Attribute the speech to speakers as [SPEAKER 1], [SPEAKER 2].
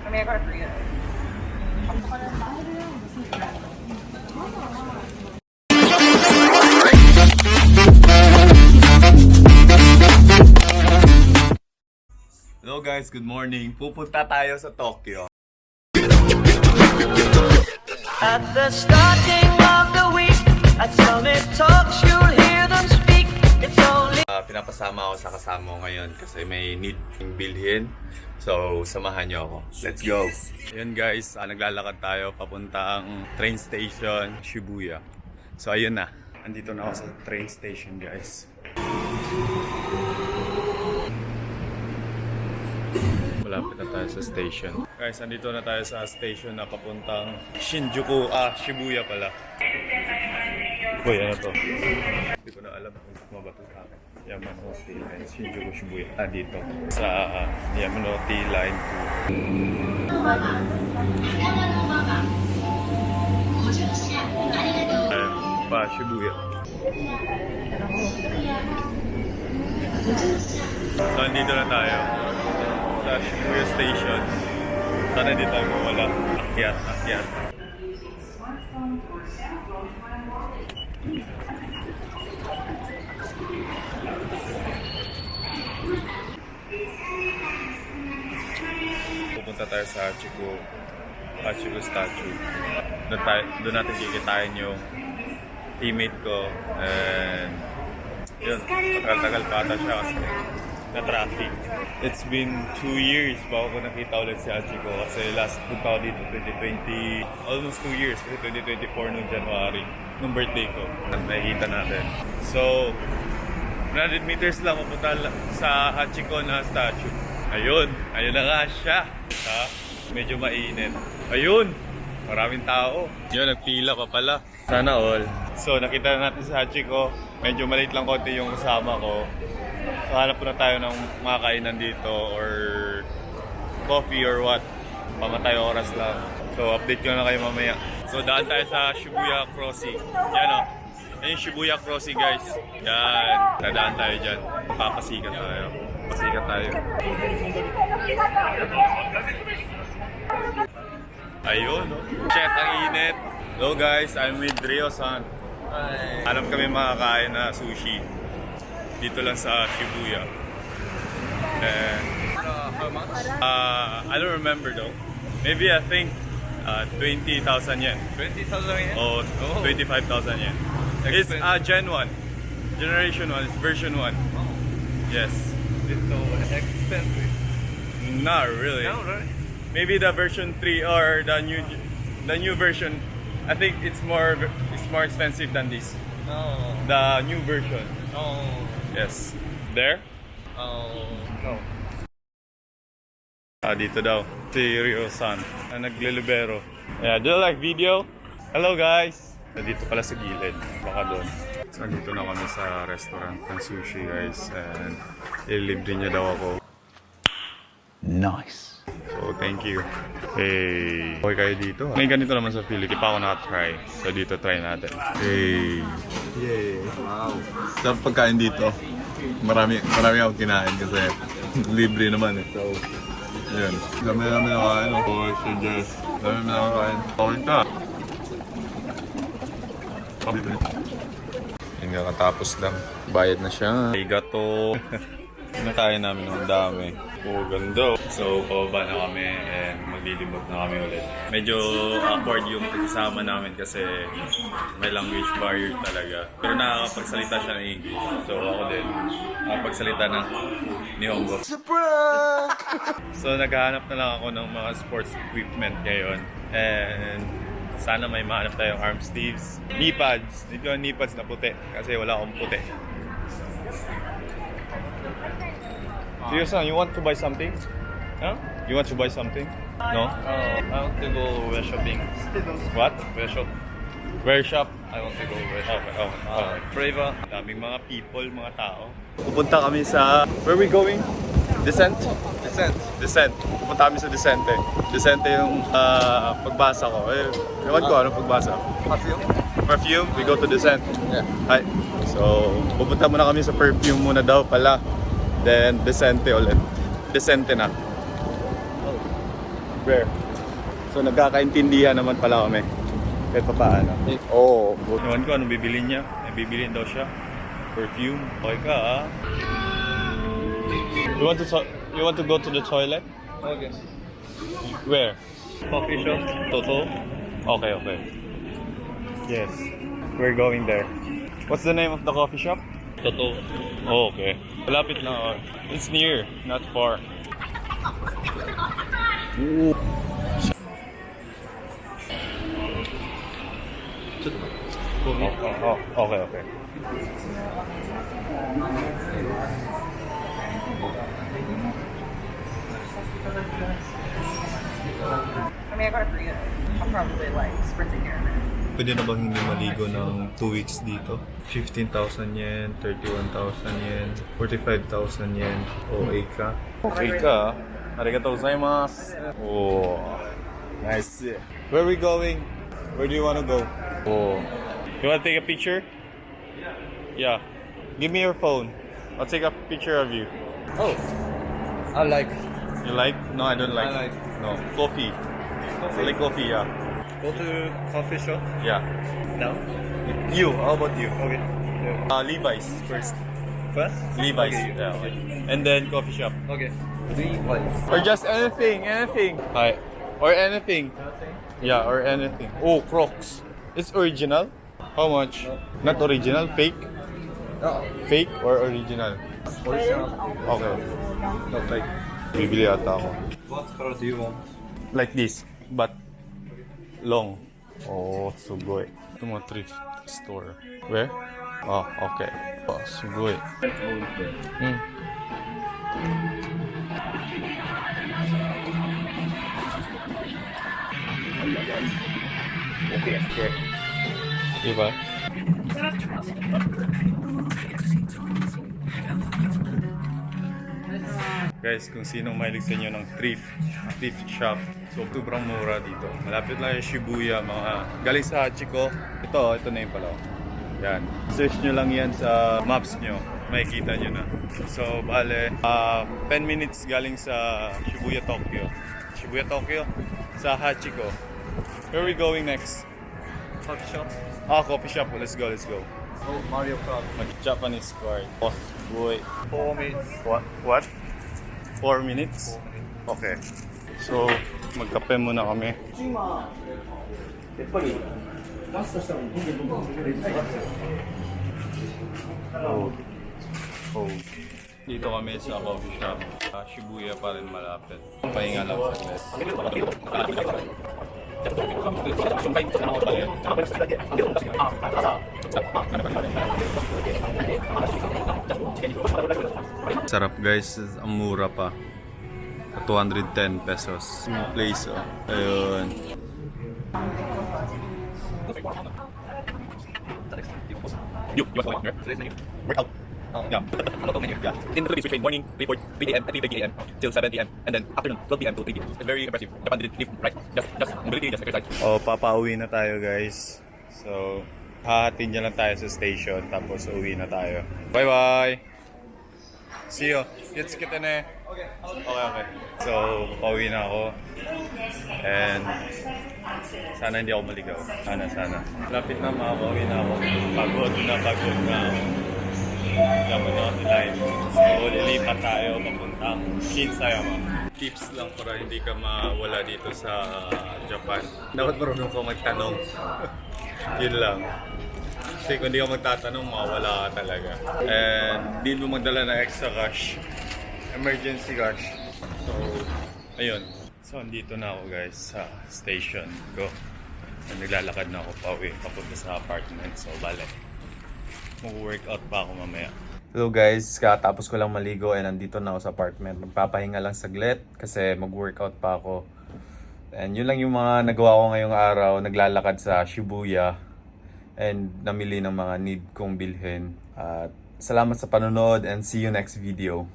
[SPEAKER 1] I mean, I got it for you.
[SPEAKER 2] Hello guys, good morning. Pupunta tayo sa Tokyo.
[SPEAKER 3] At the starting of the week, at Summit Talks, you'll hear them speak. It's only
[SPEAKER 2] Pinapasama ako sa kasama ko ngayon kasi may need yung bilhin. So, samahan niyo ako. Let's go! Ayun guys, naglalakad tayo papuntang train station, Shibuya. So, ayun na. Andito na ako sa train station guys. Malapit na tayo sa station. Guys, andito na tayo sa station na papuntang Shinjuku. Shibuya pala. Uy, ano to? Hindi ko na alam kung mabato sa akin. Yamanote Line, Shinjuku, Shibuya. Dito. Sa Yamanote Line 2. Pa Shibuya. So, andito na tayo sa Shibuya Station. Sana di tayo mawala. Akyat. Pupunta tayo sa Hachiko statue. Doon natin kikitain yung teammate ko. And yun, tagal pa ata siya kasi na traffic. It's been 2 years bago ko nakita ulit si Hachiko kasi last punta ko dito 2020, almost 2 years kasi 2024 noong January, nung birthday ko. Nakikita natin. So, 100 meters lang pupunta sa Hachiko na statue. Ayun na nga siya. Medyo mainit. Ayun, maraming tao. Yun, nagpila pa pala. Sana all. So, nakita natin sa Hachiko. Medyo maliit lang konti yung kasama ko. So, hanap po na tayo ng mga kainan dito or coffee or what. Pamatay oras lang. So, update ko na kayo mamaya. So, daan tayo sa Shibuya Crossing. Yan o. Yan yung Shibuya Crossing, guys. Yan. Dadaan tayo dyan. Papasikat tayo. Pasikat tayo. Ayun, no? Shit, ang init. Hello guys, I'm with Rio-san. Hanap kami makakain na sushi. Dito lang sa Shibuya. And
[SPEAKER 1] How much?
[SPEAKER 2] I don't remember though. Maybe I think 20,000 yen.
[SPEAKER 1] 20,000 yen?
[SPEAKER 2] Or 25,000 yen. It's Gen 1. Generation 1, it's version 1. Yes.
[SPEAKER 1] It's so expensive.
[SPEAKER 2] Not really.
[SPEAKER 1] No, right?
[SPEAKER 2] Maybe the version 3 or the new version. I think it's more expensive than this.
[SPEAKER 1] No.
[SPEAKER 2] The new version.
[SPEAKER 1] No.
[SPEAKER 2] Yes. There?
[SPEAKER 1] No.
[SPEAKER 2] Dito daw. Si Rio-san. Naglilibero. Yeah, do you like video? Hello guys! Dito pala sa gilid. Baka doon. So, dito na kami sa restaurant ng sushi guys. And ililibre niya daw ako.
[SPEAKER 4] Nice.
[SPEAKER 2] So, thank you. Hey. Okay kayo dito. May ganito naman sa Philippines. Di pa ako nakatry. So, dito try natin. Hey. Yay. Wow. Sa pagkain dito, marami akong kinain kasi libre naman eh. So, yun. Dami nakakain. Oh, suggest. Dami nakakain. Okay ka. Yung kakatapos lang. Bayad na siya. Arigato. Nakain namin ng dami. Oh, ganda. So, pababa na kami and maglilibot na kami ulit. Medyo awkward yung kasama namin kasi may language barrier talaga. Pero nakakapagsalita siya ng English. So, ako din nakakapagsalita ng Nihongo. So, naghahanap na lang ako ng mga sports equipment ngayon. And sana may mahanap tayong arm sleeves. Knee pads. Dito yung knee pads na puti kasi wala akong puti. Ryo-san, you want to buy something?
[SPEAKER 1] Huh?
[SPEAKER 2] You want to buy something? No?
[SPEAKER 1] I want to go where shopping.
[SPEAKER 2] What?
[SPEAKER 1] Where shop?
[SPEAKER 2] Where shop?
[SPEAKER 1] I want to go where
[SPEAKER 2] Okay,
[SPEAKER 1] shop.
[SPEAKER 2] okay.
[SPEAKER 1] Flavor.
[SPEAKER 2] Daming mga people, mga tao. Pupunta kami sa... Where are we going? Descent? Descent. Pupunta kami sa Descente. Descente yung pagbasa ko. Ewan ko, anong pagbasa? Perfume? We go to Descent.
[SPEAKER 1] Yeah.
[SPEAKER 2] Hi. So, pupunta muna kami sa perfume muna daw pala. Then, Descente ulit. Descente na. Where? So nagkakaintindihan naman pala kami. Kahit pa paano. Oo. Oh, ewan ko anong bibilin niya. May bibilin daw siya. Perfume. Okay ka ah. You want to go to the toilet?
[SPEAKER 1] Okay.
[SPEAKER 2] Where?
[SPEAKER 1] Coffee shop.
[SPEAKER 2] Toto? Okay, okay. Yes. We're going there. What's the name of the coffee shop?
[SPEAKER 1] Toto.
[SPEAKER 2] Oh, okay. Malapit lang ako. It's near, not far. Ooh. Oh, okay, okay.
[SPEAKER 4] I mean, I got it for you. I'm probably like sprinting here and there.
[SPEAKER 2] Pwede na bang hindi maligo ng 2 weeks dito? 15,000 yen, 31,000 yen, 45,000 yen. Okay ka? Okay ka? Arigatou gozaimasu. Oh, nice. Where are we going? Where do you want to go? Oh. You want to take a picture? Yeah. Give me your phone. I'll take a picture of you.
[SPEAKER 1] Oh. I like.
[SPEAKER 2] You like? No, I don't like.
[SPEAKER 1] I like.
[SPEAKER 2] No. Coffee. I like coffee, yeah.
[SPEAKER 1] Go to coffee shop
[SPEAKER 2] Yeah.
[SPEAKER 1] now.
[SPEAKER 2] You, how about you?
[SPEAKER 1] Okay.
[SPEAKER 2] Levi's first.
[SPEAKER 1] First.
[SPEAKER 2] Levi's.
[SPEAKER 1] Okay.
[SPEAKER 2] Yeah, okay. And then coffee shop.
[SPEAKER 1] Okay. 3 points.
[SPEAKER 2] Or just anything. Hi. Or anything. Yeah, or anything. Oh, Crocs. It's original. How much?
[SPEAKER 1] No.
[SPEAKER 2] Not original, fake?
[SPEAKER 1] No.
[SPEAKER 2] Fake or original?
[SPEAKER 1] Original.
[SPEAKER 2] Okay.
[SPEAKER 1] No fake.
[SPEAKER 2] Bibili ata ako.
[SPEAKER 1] What color do you want?
[SPEAKER 2] Like this, but long. Oh, sugoi. Ito mga thrift store. Where? Oh, okay. Oh, sugoi. Hmm. Okay. Diba? Guys, kung sinong mahilig sa inyo ng thrift shop, so sobrang mura dito. Malapit lang yung Shibuya, mga galing sa Hachiko. Ito na yung pala. Yan. Search nyo lang yan sa maps nyo. Makikita nyo na. So, bale, 10 minutes galing sa Shibuya, Tokyo. Shibuya, Tokyo, sa Hachiko. Where are we going next?
[SPEAKER 1] Coffee shop.
[SPEAKER 2] Coffee shop. Let's go.
[SPEAKER 1] Oh, Mario Kart.
[SPEAKER 2] Mag-Japanese card. Oh, boy.
[SPEAKER 1] 4 minutes.
[SPEAKER 2] What? 4 minutes? Okay. So, magkape muna kami. Oh. Dito kami sa coffee shop. Shibuya pa rin malapit. Pahinga lang sa Sarap guys, ang mura pa. 210 pesos. Place oh. Ayun.
[SPEAKER 5] You want to go today's menu? Workout. Yeah. Local menu. Yeah. In the Philippines, we train morning 3 a.m. and 3:30 a.m. till 7 p.m. and then afternoon 12 p.m. to 3 p.m. It's very impressive. Japan didn't live right. Just mobility, just exercise.
[SPEAKER 2] Oh, papauwi na tayo guys. So, hahatin niya lang tayo sa station tapos uwi na tayo. Bye-bye! See you! Kita na. Okay. So, pauwi na ako. And sana hindi ako maligaw. Sana. Lapit na makakauwi na ako. Pagod na ako. Dapat na kasi live. So, lilipat tayo papuntang Shinsayama. Tips lang para hindi ka mawala dito sa Japan. Dapat marunong ka magtanong. Yun lang. Kasi kung hindi ka magtatanong, mawala ka talaga. And hindi mo magdala ng extra cash. Emergency cash. So, ayun. So, andito na ako guys sa station ko. And naglalakad na ako pauwi papunta sa apartment. So, balik. Mag-workout pa ako mamaya. Hello guys, katapos ko lang maligo and nandito na ako sa apartment. Magpapahinga lang saglit kasi mag-workout pa ako. And yun lang yung mga nagawa ko ngayong araw. Naglalakad sa Shibuya and namili ng mga need kong bilhin. At salamat sa panonood and see you next video.